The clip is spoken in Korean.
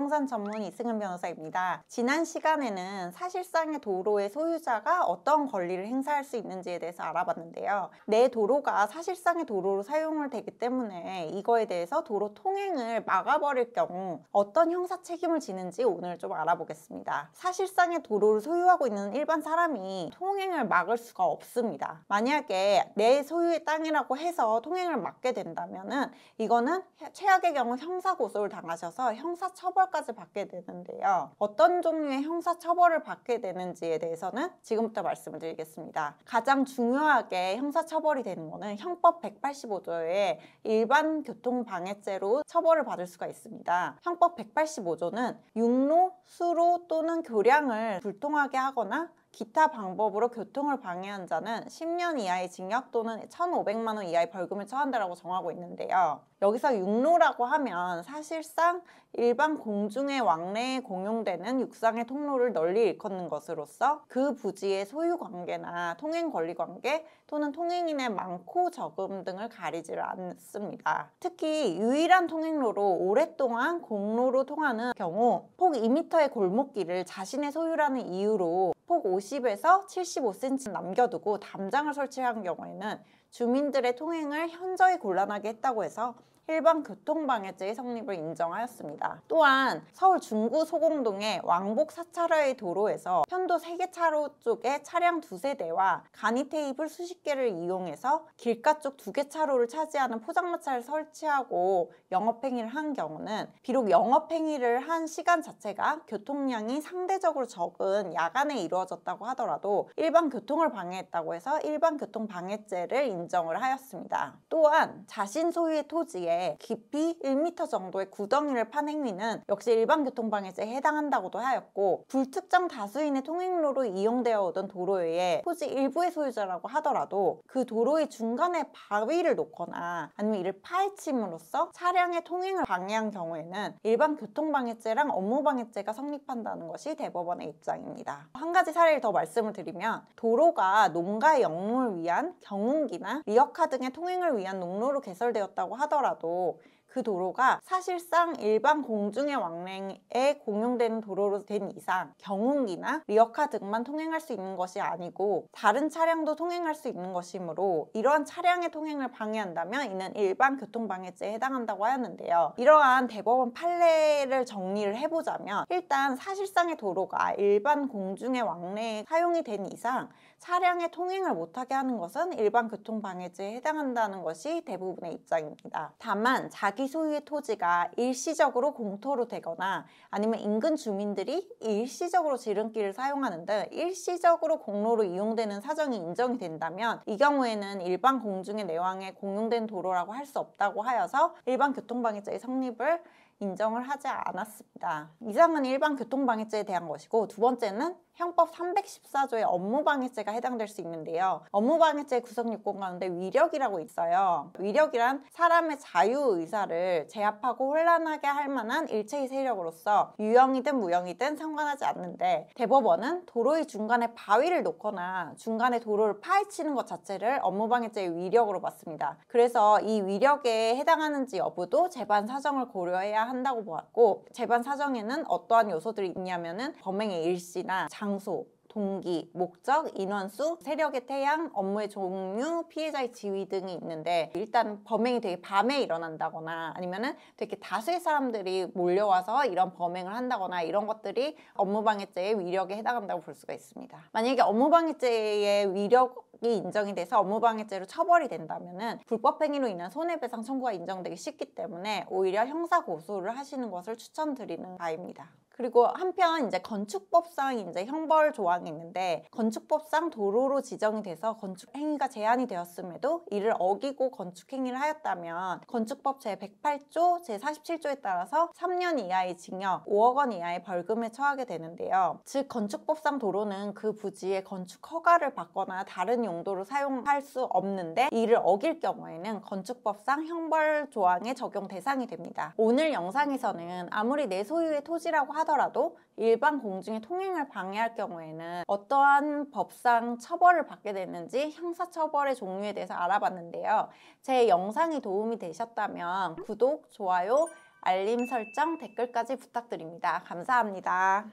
부동산 전문 이승은 변호사입니다. 지난 시간에는 사실상의 도로의 소유자가 어떤 권리를 행사할 수 있는지에 대해서 알아봤는데요. 내 도로가 사실상의 도로로 사용을 되기 때문에 이거에 대해서 도로 통행을 막아버릴 경우 어떤 형사 책임을 지는지 오늘 좀 알아보겠습니다. 사실상의 도로를 소유하고 있는 일반 사람이 통행을 막을 수가 없습니다. 만약에 내 소유의 땅이라고 해서 통행을 막게 된다면은 이거는 최악의 경우 형사고소를 당하셔서 형사처벌까지 받게 되는데요. 어떤 종류의 형사처벌을 받게 되는지에 대해서는 지금부터 말씀을 드리겠습니다. 가장 중요하게 형사처벌이 되는 거는 형법 185조의 일반 교통방해죄로 처벌을 받을 수가 있습니다. 형법 185조는 육로, 수로 또는 교량을 불통하게 하거나 기타 방법으로 교통을 방해한 자는 10년 이하의 징역 또는 1,500만 원 이하의 벌금을 처한다라고 정하고 있는데요. 여기서 육로라고 하면 사실상 일반 공중의 왕래에 공용되는 육상의 통로를 널리 일컫는 것으로서 그 부지의 소유관계나 통행권리관계 또는 통행인의 많고 적음 등을 가리지 않습니다. 특히 유일한 통행로로 오랫동안 공로로 통하는 경우 폭 2m의 골목길을 자신의 소유라는 이유로 폭 50에서 75cm 남겨두고 담장을 설치한 경우에는 주민들의 통행을 현저히 곤란하게 했다고 해서 일반 교통방해죄의 성립을 인정하였습니다. 또한 서울 중구 소공동의 왕복 4차로의 도로에서 편도 3개 차로 쪽에 차량 2세대와 간이 테이블 수십 개를 이용해서 길가 쪽 2개 차로를 차지하는 포장마차를 설치하고 영업행위를 한 경우는 비록 영업행위를 한 시간 자체가 교통량이 상대적으로 적은 야간에 이루어졌다고 하더라도 일반 교통을 방해했다고 해서 일반 교통방해죄를 인정을 하였습니다. 또한 자신 소유의 토지에 깊이 1m 정도의 구덩이를 판 행위는 역시 일반 교통방해죄에 해당한다고도 하였고, 불특정 다수인의 통행로로 이용되어 오던 도로에 토지 일부의 소유자라고 하더라도 그 도로의 중간에 바위를 놓거나 아니면 이를 파헤침으로써 차량의 통행을 방해한 경우에는 일반 교통방해죄랑 업무방해죄가 성립한다는 것이 대법원의 입장입니다. 한 가지 사례를 더 말씀을 드리면, 도로가 농가 영농을 위한 경운기나 리어카 등의 통행을 위한 농로로 개설되었다고 하더라도 그 도로가 사실상 일반 공중의 왕래에 공용되는 도로로 된 이상 경운기나 리어카 등만 통행할 수 있는 것이 아니고 다른 차량도 통행할 수 있는 것이므로 이러한 차량의 통행을 방해한다면 이는 일반 교통방해죄에 해당한다고 하였는데요. 이러한 대법원 판례를 정리를 해보자면, 일단 사실상의 도로가 일반 공중의 왕래에 사용이 된 이상 차량의 통행을 못하게 하는 것은 일반 교통방해죄에 해당한다는 것이 대부분의 입장입니다. 다만 자기 소유의 토지가 일시적으로 공터로 되거나 아니면 인근 주민들이 일시적으로 지름길을 사용하는 등 일시적으로 공로로 이용되는 사정이 인정이 된다면 이 경우에는 일반 공중의 내왕에 공용된 도로라고 할 수 없다고 하여서 일반 교통방해죄의 성립을 인정을 하지 않았습니다. 이상은 일반 교통방해죄에 대한 것이고, 두 번째는 형법 314조의 업무방해죄가 해당될 수 있는데요. 업무방해죄의 구성요건 가운데 위력이라고 있어요. 위력이란 사람의 자유의사를 제압하고 혼란하게 할 만한 일체의 세력으로서 유형이든 무형이든 상관하지 않는데, 대법원은 도로의 중간에 바위를 놓거나 중간에 도로를 파헤치는 것 자체를 업무방해죄의 위력으로 봤습니다. 그래서 이 위력에 해당하는지 여부도 재반 사정을 고려해야 한다고 보았고, 재반 사정에는 어떠한 요소들이 있냐면은 범행의 일시나 장소, 동기, 목적, 인원수, 세력의 태양, 업무의 종류, 피해자의 지위 등이 있는데, 일단 범행이 되게 밤에 일어난다거나 아니면은 되게 다수의 사람들이 몰려와서 이런 범행을 한다거나 이런 것들이 업무방해죄의 위력에 해당한다고 볼 수가 있습니다. 만약에 업무방해죄의 위력이 인정이 돼서 업무방해죄로 처벌이 된다면은 불법행위로 인한 손해배상 청구가 인정되기 쉽기 때문에 오히려 형사고소를 하시는 것을 추천드리는 바입니다. 그리고 한편 이제 건축법상 이제 형벌 조항이 있는데, 건축법상 도로로 지정이 돼서 건축 행위가 제한이 되었음에도 이를 어기고 건축 행위를 하였다면 건축법 제108조 제47조에 따라서 3년 이하의 징역, 5억 원 이하의 벌금에 처하게 되는데요. 즉 건축법상 도로는 그 부지에 건축 허가를 받거나 다른 용도로 사용할 수 없는데 이를 어길 경우에는 건축법상 형벌 조항의 적용 대상이 됩니다. 오늘 영상에서는 아무리 내 소유의 토지라고 하더라도 일반 공중의 통행을 방해할 경우에는 어떠한 법상 처벌을 받게 되는지 형사처벌의 종류에 대해서 알아봤는데요. 제 영상이 도움이 되셨다면 구독, 좋아요, 알림 설정, 댓글까지 부탁드립니다. 감사합니다.